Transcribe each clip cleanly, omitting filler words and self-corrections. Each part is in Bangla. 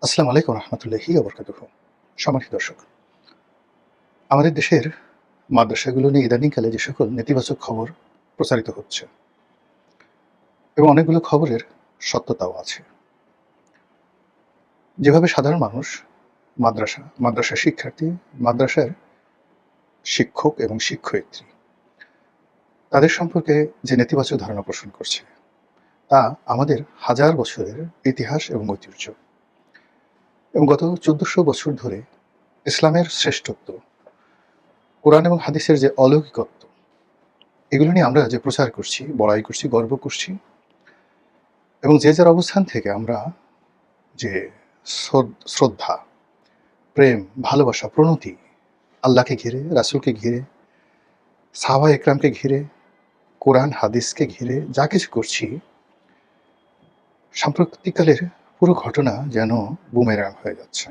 আসসালামু আলাইকুম রহমতুল্লাহি ওয়া বারাকাতুহু। সম্মানিত দর্শক, আমাদের দেশের মাদ্রাসাগুলো নিয়ে ইদানিংকালে যে সকল নেতিবাচক খবর প্রচারিত হচ্ছে এবং অনেকগুলো খবরের সত্যতাও আছে। যেভাবে সাধারণ মানুষ মাদ্রাসার শিক্ষার্থী, মাদ্রাসার শিক্ষক এবং শিক্ষয়িত্রী তাদের সম্পর্কে যে নেতিবাচক ধারণা পোষণ করছে, তা আমাদের হাজার বছরের ইতিহাস এবং ঐতিহ্য এবং গত ১৪০০ বছর ধরে ইসলামের শ্রেষ্ঠত্ব, কোরআন এবং হাদিসের যে অলৌকিকত্ব, এগুলো নিয়ে আমরা যে প্রচার করছি, বড়াই করছি, গর্ব করছি এবং যে যার অবস্থান থেকে আমরা যে শ্রদ্ধা, প্রেম, ভালোবাসা, প্রণতি আল্লাহকে ঘিরে, রাসূলকে ঘিরে, সাহাবা একরামকে ঘিরে, কোরআন হাদিসকে ঘিরে যা কিছু করছি, সাম্প্রতিককালের পুরো ঘটনা যেন বুমেরাং হয়ে যাচ্ছে।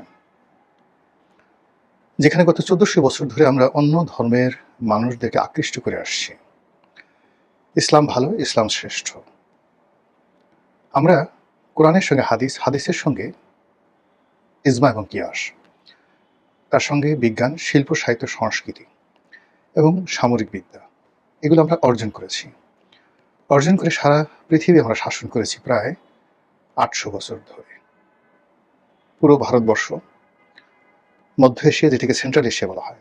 যেখানে গত ১৪০০ বছর ধরে আমরা অন্য ধর্মের মানুষদেরকে আকৃষ্ট করে আসছি। ইসলাম ভালো, ইসলাম শ্রেষ্ঠ। আমরা কোরআনের সঙ্গে হাদিস, হাদিসের সঙ্গে ইজমা এবং কিয়াস, তার সঙ্গে বিজ্ঞান, শিল্প, সাহিত্য, সংস্কৃতি এবং সামরিক বিদ্যা, এগুলো আমরা অর্জন করেছি। অর্জন করে সারা পৃথিবী আমরা শাসন করেছি প্রায় ৮০০ বছর ধরে। পুরো ভারতবর্ষ, মধ্য এশিয়া, যেটাকে সেন্ট্রাল এশিয়া বলা হয়,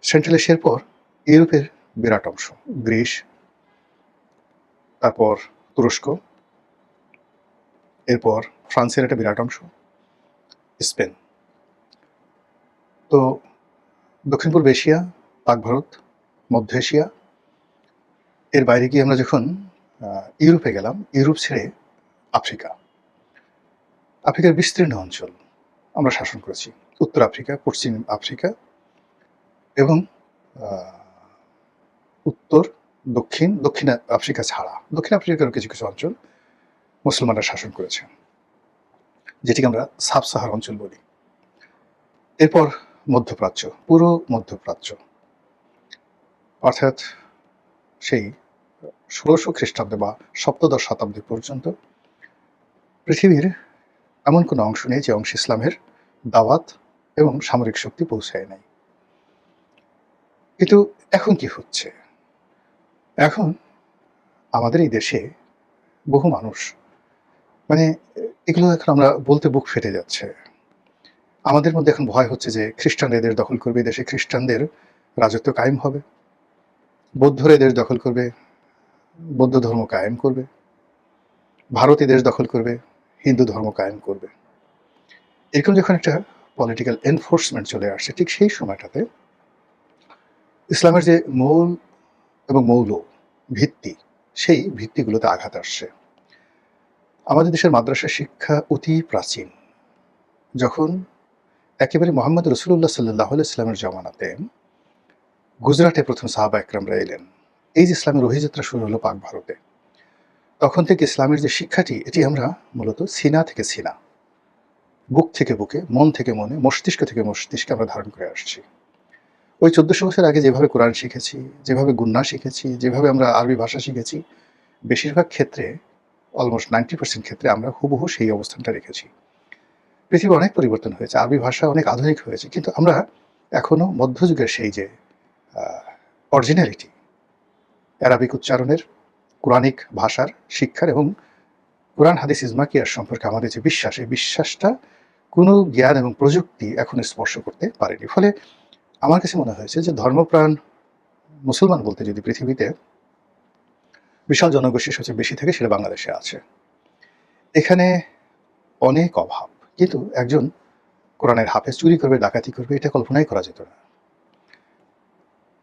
সেন্ট্রাল এশিয়ার পর ইউরোপের বিরাট অংশ, গ্রিস, তারপর তুরস্ক, এরপর ফ্রান্সের একটা বিরাট অংশ, স্পেন। তো দক্ষিণ পূর্ব এশিয়া, পাক ভারত, মধ্য এশিয়া, এর বাইরে গিয়ে আমরা যখন ইউরোপে গেলাম, ইউরোপ ছেড়ে আফ্রিকা, আফ্রিকার বিস্তীর্ণ অঞ্চল আমরা শাসন করেছি। উত্তর আফ্রিকা, পশ্চিম আফ্রিকা এবং উত্তর, দক্ষিণ আফ্রিকা ছাড়া দক্ষিণ আফ্রিকার কিছু কিছু অঞ্চল মুসলমানরা শাসন করেছে, যেটিকে আমরা সাব সাহারা অঞ্চল বলি। এরপর মধ্যপ্রাচ্য, পুরো মধ্যপ্রাচ্য, অর্থাৎ সেই ১৬০০ খ্রিস্টাব্দে বা সপ্তদশ শতাব্দী পর্যন্ত পৃথিবীর এমন কোনো অংশ নেই যে অংশে ইসলামের দাওয়াত এবং সামরিক শক্তি পৌঁছায় নাই। কিন্তু এখন কি হচ্ছে? এখন আমাদের এই দেশে বহু মানুষ, মানে এগুলো এখন আমরা বলতে বুক ফেটে যাচ্ছে। আমাদের মধ্যে এখন ভয় হচ্ছে যে খ্রিস্টানরা এদের দখল করবে, এই দেশে খ্রিস্টানদের রাজত্ব কায়েম হবে, বৌদ্ধরা এদের দখল করবে, বৌদ্ধ ধর্ম কায়েম করবে, ভারত এদেশ দখল করবে, হিন্দু ধর্ম কায়েম করবে। এরকম যখন একটা পলিটিক্যাল এনফোর্সমেন্ট চলে আসছে, ঠিক সেই সময়টাতে ইসলামের যে মূল এবং মৌল ভিত্তি, সেই ভিত্তিগুলোতে আঘাত আসছে। আমাদের দেশের মাদ্রাসা শিক্ষা অতি প্রাচীন। যখন একেবারে মোহাম্মদ রসুল্লাহ সাল্লাহ ইসলামের জমানাতে গুজরাটে প্রথম সাহাবা একরামরা এলেন, এই যে ইসলামের অভিযাত্রা শুরু হলো পাক ভারতে, তখন থেকে ইসলামের যে শিক্ষাটি, এটি আমরা মূলত সিনা থেকে সিনা, বুক থেকে বুকে, মন থেকে মনে, মস্তিষ্ক থেকে মস্তিষ্কে আমরা ধারণ করে আসছি। ওই ১৪০০ বছর আগে যেভাবে কোরআন শিখেছি, যেভাবে গুন্না শিখেছি, যেভাবে আমরা আরবি ভাষা শিখেছি, বেশিরভাগ ক্ষেত্রে, অলমোস্ট 90% ক্ষেত্রে আমরা হুবহু সেই অবস্থানটা রেখেছি। পৃথিবী অনেক পরিবর্তন হয়েছে, আরবি ভাষা অনেক আধুনিক হয়েছে, কিন্তু আমরা এখনো মধ্যযুগের সেই যে অরিজিনালিটি, অ্যারাবিক উচ্চারণের, কোরআনিক ভাষার শিক্ষার এবং কোরআন হাদিস ইজমা কিয়াস সম্পর্কে আমাদের যে বিশ্বাস, এই বিশ্বাসটা কোনো জ্ঞান এবং প্রযুক্তি এখনো স্পর্শ করতে পারেনি। ফলে আমার কাছে মনে হয়েছে যে ধর্মপ্রাণ মুসলমান বলতে যদি পৃথিবীতে বিশাল জনগোষ্ঠী সবচেয়ে বেশি থাকে, সেটা বাংলাদেশে আছে। এখানে অনেক অভাব, কিন্তু একজন কোরআনের হাফেজ চুরি করবে, ডাকাতি করবে, এটা কল্পনাই করা যেত না।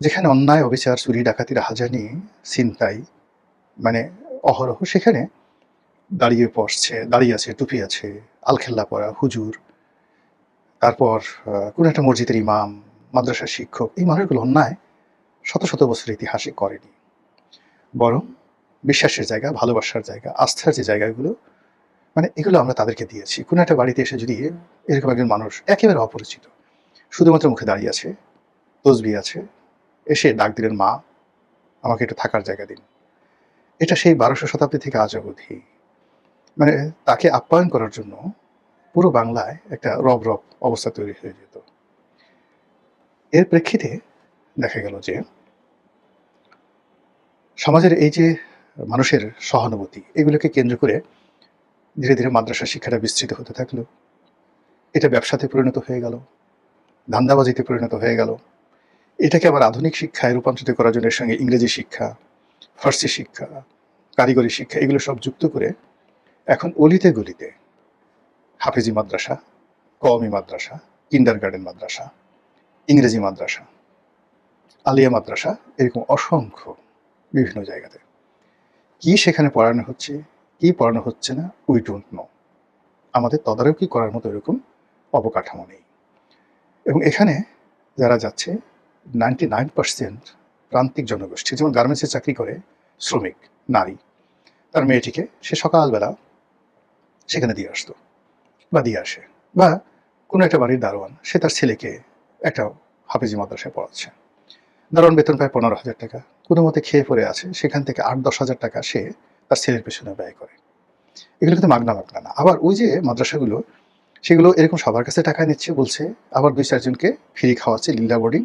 যেখানে অন্যায়, অবিচার, চুরি, ডাকাতি, রাহাজানি, ছিনতাই মানে অহরহ, সেখানে দাঁড়িয়ে আছে, টুপি আছে, আলখেল্লা পরা হুজুর, তারপর কোনো একটা মসজিদের ইমাম, মাদ্রাসার শিক্ষক, এই মানুষগুলো অন্যায় শত শত বছরের ইতিহাসে করেনি। বরং বিশ্বাসের জায়গা, ভালোবাসার জায়গা, আস্থার যে জায়গাগুলো, মানে এগুলো আমরা তাদেরকে দিয়েছি। কোনো একটা বাড়িতে এসে যদি এরকম একজন মানুষ একেবারে অপরিচিত, শুধুমাত্র মুখে দাঁড়িয়ে আছে, তসবিহ আছে, এসে ডাক দিলেন, মা আমাকে একটু থাকার জায়গা দিন, এটা সেই ১২০০ শতাব্দী থেকে আজ অবধি, মানে তাকে আপ্যায়ন করার জন্য পুরো বাংলায় একটা রব রব অবস্থা তৈরি হয়ে যেত। এর প্রেক্ষিতে দেখা গেল যে সমাজের এই যে মানুষের সহানুভূতি, এগুলোকে কেন্দ্র করে ধীরে ধীরে মাদ্রাসা শিক্ষাটা বিস্তৃত হতে থাকলো। এটা ব্যবসাতে পরিণত হয়ে গেল, ধান্দাবাজিতে পরিণত হয়ে গেল। এটাকে আবার আধুনিক শিক্ষায় রূপান্তরিত করার জন্য এর সঙ্গে ইংরেজি শিক্ষা, ফার্সি শিক্ষা, কারিগরি শিক্ষা এগুলো সব যুক্ত করে এখন অলিতে গলিতে হাফেজি মাদ্রাসা, কওমি মাদ্রাসা, কিন্ডারগার্টেন মাদ্রাসা, ইংরেজি মাদ্রাসা, আলিয়া মাদ্রাসা, এরকম অসংখ্য বিভিন্ন জায়গাতে। কি সেখানে পড়ানো হচ্ছে, কি পড়ানো হচ্ছে না, উই ডোন্ট নো। আমাদের তদারকি করার মতো এরকম অবকাঠামো নেই। এবং এখানে যারা যাচ্ছে 99% প্রান্তিক জনগোষ্ঠী, যেমন গার্মেন্টসে চাকরি করে শ্রমিক নারী, তার মেয়েটিকে সে সকালবেলা সেখানে দিয়ে আসতো বা দিয়ে আসে, বা কোনো একটা বাড়ির দারোয়ান সে তার ছেলেকে একটা হাফেজি মাদ্রাসায় পড়াচ্ছে। দারোয়ান বেতন পায় 15,000 টাকা, কোনো মতে খেয়ে পড়ে আছে, সেখান থেকে 8-10 হাজার টাকা সে তার ছেলের পেছনে ব্যয় করে। এগুলো কিন্তু মাগনা মাগনা না। আবার ওই যে মাদ্রাসাগুলো, সেগুলো এরকম সবার কাছে টাকা নিচ্ছে বলছে, আবার 2-4 জনকে ফ্রি খাওয়াচ্ছে, লীলা বোর্ডিং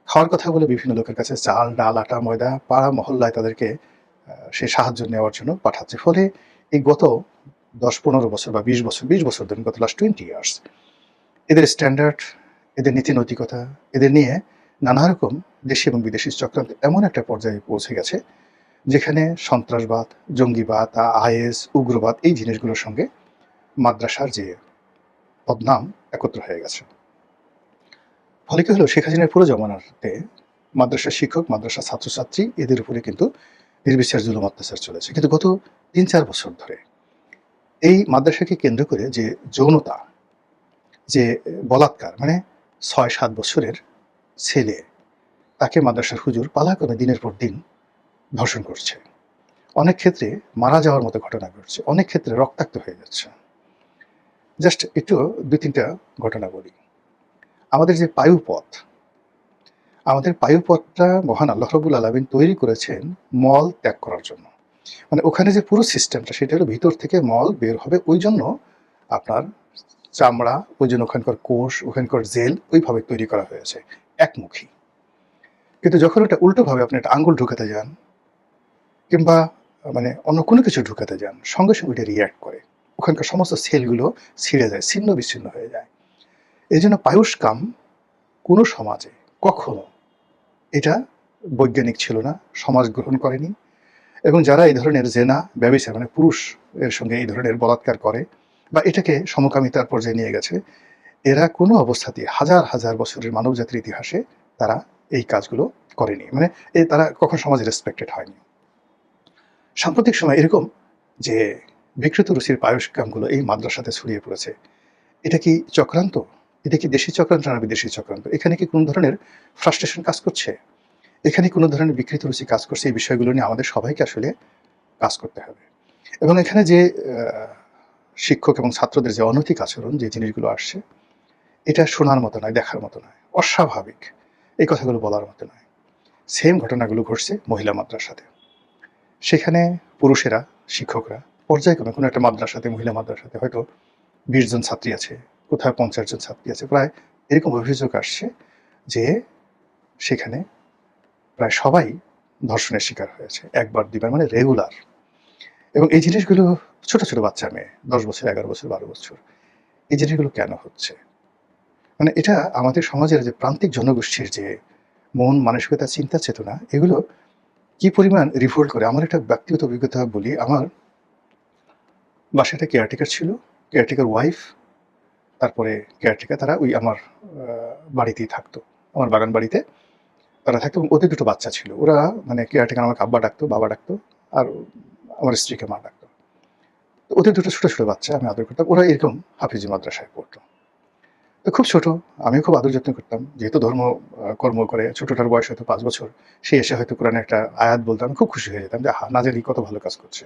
খাওয়ার কথা বলে বিভিন্ন লোকের কাছে চাল, ডাল, আটা, ময়দা পাড়া মহল্লায় তাদেরকে সে সাহায্য নেওয়ার জন্য পাঠাচ্ছে। ফলে এই গত 10-15 বছর বা 20 বছর ধরে, গত লাস্ট 20 ইয়ার্স, এদের স্ট্যান্ডার্ড, এদের নীতি নৈতিকতা, এদের নিয়ে নানা রকম দেশি এবং বিদেশি চক্রান্ত এমন একটা পর্যায়ে পৌঁছে গেছে যেখানে সন্ত্রাসবাদ, জঙ্গিবাদ, আইএস, উগ্রবাদ এই জিনিসগুলোর সঙ্গে মাদ্রাসার যে বদনাম একত্র হয়ে গেছে। ফলে কি হলো, শেখ হাসিনার পুরো জমানাতে মাদ্রাসার শিক্ষক, মাদ্রাসা ছাত্রছাত্রী এদের উপরে কিন্তু নির্বিচার জুলুম অত্যাচার চলেছে। কিন্তু গত 3-4 বছর ধরে এই মাদ্রাসাকে কেন্দ্র করে যে যৌনতা, যে বলাৎকার, মানে 6-7 বছরের ছেলে তাকে মাদ্রাসার হুজুর পালাক্রমে দিনের পর দিন ধর্ষণ করছে। অনেক ক্ষেত্রে মারা যাওয়ার মতো ঘটনা ঘটছে, অনেক ক্ষেত্রে রক্তাক্ত হয়ে যাচ্ছে। জাস্ট একটু 2-3টা ঘটনা বলি। আমাদের যে পায়ুপথ, আমাদের পায়ুপথটা মহান আল্লাহ রাব্বুল আলামিন তৈরি করেছেন মল ত্যাগ করার জন্য। মানে ওখানে যে পুরো সিস্টেমটা, সেটা হলো ভিতর থেকে মল বের হবে, ওই জন্য আপনার চামড়া, ওই জন্য ওখানকার কোষ, ওখানকার জেল ওইভাবে তৈরি করা হয়েছে, একমুখী। কিন্তু যখন ওটা উল্টোভাবে আপনি একটা আঙ্গুল ঢুকাতে যান কিংবা মানে অন্য কোনো কিছু ঢুকাতে যান, সঙ্গে সঙ্গে এটা রিয়্যাক্ট করে, ওখানকার সমস্ত সেলগুলো ছিঁড়ে যায়, ছিন্ন বিচ্ছিন্ন হয়ে যায়। এই জন্য পায়ুষ্কাম কোনো সমাজে কখনো এটা বৈজ্ঞানিক ছিল না, সমাজ গ্রহণ করেনি। এবং যারা এই ধরনের জেনা, ব্যভিচার, মানে পুরুষ এর সঙ্গে এই ধরনের বলাৎকার করে বা এটাকে সমকামিতার পর্যায়ে নিয়ে গেছে, এরা কোনো অবস্থাতেই হাজার হাজার বছরের মানবজাতির ইতিহাসে তারা এই কাজগুলো করেনি। মানে তারা কখন সমাজে রেসপেক্টেড হয়নি। সাম্প্রতিক সময় এরকম যে বিকৃত রুচির পায়ুষ্কামগুলো এই মাদ্রাসাতে ছড়িয়ে পড়েছে, এটা কি চক্রান্ত? এটা কি দেশি চক্রান্ত না বিদেশি চক্রান্ত? এখানে কি কোনো ধরনের ফ্রাস্ট্রেশন কাজ করছে? এখানে কোনো ধরনের বিকৃত রুচি কাজ করছে? এই বিষয়গুলো নিয়ে আমাদের সবাইকে আসলে কাজ করতে হবে। এবং এখানে যে শিক্ষক এবং ছাত্রদের যে অনৈতিক আচরণ, যে জিনিসগুলো আসছে, এটা শোনার মতো নয়, দেখার মতো নয়, অস্বাভাবিক, এই কথাগুলো বলার মতো নয়। সেম ঘটনাগুলো ঘটছে মহিলা মাদ্রাসাতে। সেখানে পুরুষেরা, শিক্ষকরা পর্যায়ক্রমে কোনো একটা মাদ্রাসাতে, মহিলা মাদ্রাসাতে হয়তো 20 জন ছাত্রী আছে, কোথাও 50 জন ছাত্রী আছে, প্রায় এরকম অভিযোগ আসছে যে সেখানে প্রায় সবাই ধর্ষণের শিকার হয়েছে, একবার দুইবার, মানে রেগুলার। এবং এই জিনিসগুলো ছোট ছোট বাচ্চা মেয়ে, 10 বছর, 11 বছর, 12 বছর, এই জিনিসগুলো কেন হচ্ছে? মানে এটা আমাদের সমাজের যে প্রান্তিক জনগোষ্ঠীর যে মন মানসিকতা, চিন্তা চেতনা, এগুলো কি পরিমাণ রিভোল্ট করে। আমার একটা ব্যক্তিগত অভিজ্ঞতা বলি। আমার বাসায় একটা কেয়ারটেকার ছিল, কেয়ারটেকার ওয়াইফ, তারপরে কেয়ারটেকার, তারা ওই আমার বাড়িতেই থাকতো, আমার বাগান বাড়িতে তারা থাকতো। এবং ওদের 2টো বাচ্চা ছিল। ওরা মানে কেয়ারটেকার আমাকে আব্বা ডাকতো, বাবা ডাকতো, আর আমার স্ত্রীকে মা ডাকতো। তো ওদের 2টো ছোট ছোট বাচ্চা আমি আদর করতাম। ওরা এরকম হাফিজি মাদ্রাসায় পড়তো। তো খুব ছোট, আমিও খুব আদর যত্ন করতাম। যেহেতু ধর্ম কর্ম করে, ছোটটার বয়স হয়তো 5 বছর, সে এসে হয়তো কোরআনের একটা আয়াত বলতো, আমি খুব খুশি হয়ে যেতাম যে না জানি কত ভালো কাজ করছে।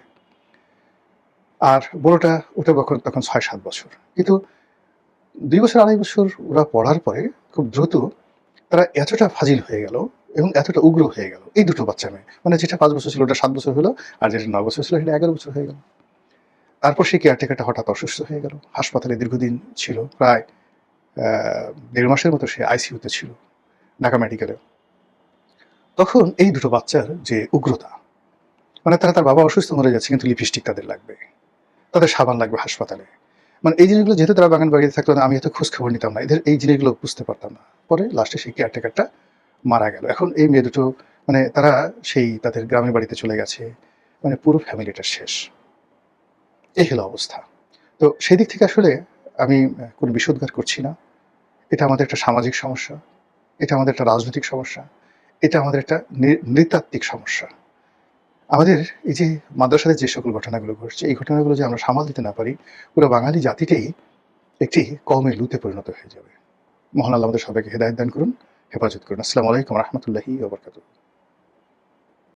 আর বড়টা, ওটা তখন 6-7 বছর। কিন্তু 2 বছর 2.5 বছর ওরা পড়ার পরে খুব দ্রুত তারা এতটা ফাজিল হয়ে গেল এবং এতটা উগ্র হয়ে গেল, এই 2টো বাচ্চা মেয়ে। মানে যেটা 5 বছর ছিল ওটা 7 বছর হলো, আর যেটা 9 বছর ছিল সেটা 11 বছর হয়ে গেল। তারপর সেই কেয়ারটেকারটা হঠাৎ অসুস্থ হয়ে গেল, হাসপাতালে দীর্ঘদিন ছিল, প্রায় ১.৫ মাসের মতো সে আইসিইউতে ছিল ঢাকা মেডিকেলে। তখন এই দুটো বাচ্চার যে উগ্রতা, মানে তার বাবা অসুস্থ মরে যাচ্ছে কিন্তু লিপস্টিক তাদের লাগবে, তাদের সাবান লাগবে হাসপাতালে। মানে এই জিনিসগুলো যেহেতু তারা বাগান বাড়িতে থাকতো না, আমি এত খোঁজ খবর নিতাম না, এদের এই জিনিসগুলো বুঝতে পারতাম না। পরে লাস্টে সেই কেয়ারটেকারটা মারা গেল। এখন এই মেয়ে দুটো, মানে তারা সেই তাদের গ্রামের বাড়িতে চলে গেছে, মানে পুরো ফ্যামিলিটা শেষ। এই হলো অবস্থা। তো সেদিক থেকে আসলে আমি কোনো বিষোদ্গার করছি না। এটা আমাদের একটা সামাজিক সমস্যা, এটা আমাদের একটা রাজনৈতিক সমস্যা, এটা আমাদের একটা নৃতাত্ত্বিক সমস্যা। আমাদের এই যে মাদ্রাসাতে যে সকল ঘটনাগুলো ঘটছে, এই ঘটনাগুলো যে আমরা সামাল দিতে না পারি, পুরো বাঙালি জাতিটাই একটি কওমে লুতে পরিণত হয়ে যাবে। মহান আল্লাহ আমাদের সবাইকে হেদায়েত দান করুন, হেফাজত করুন। আসসালামু আলাইকুম ওয়া রাহমাতুল্লাহি ওয়া বারাকাতুহু।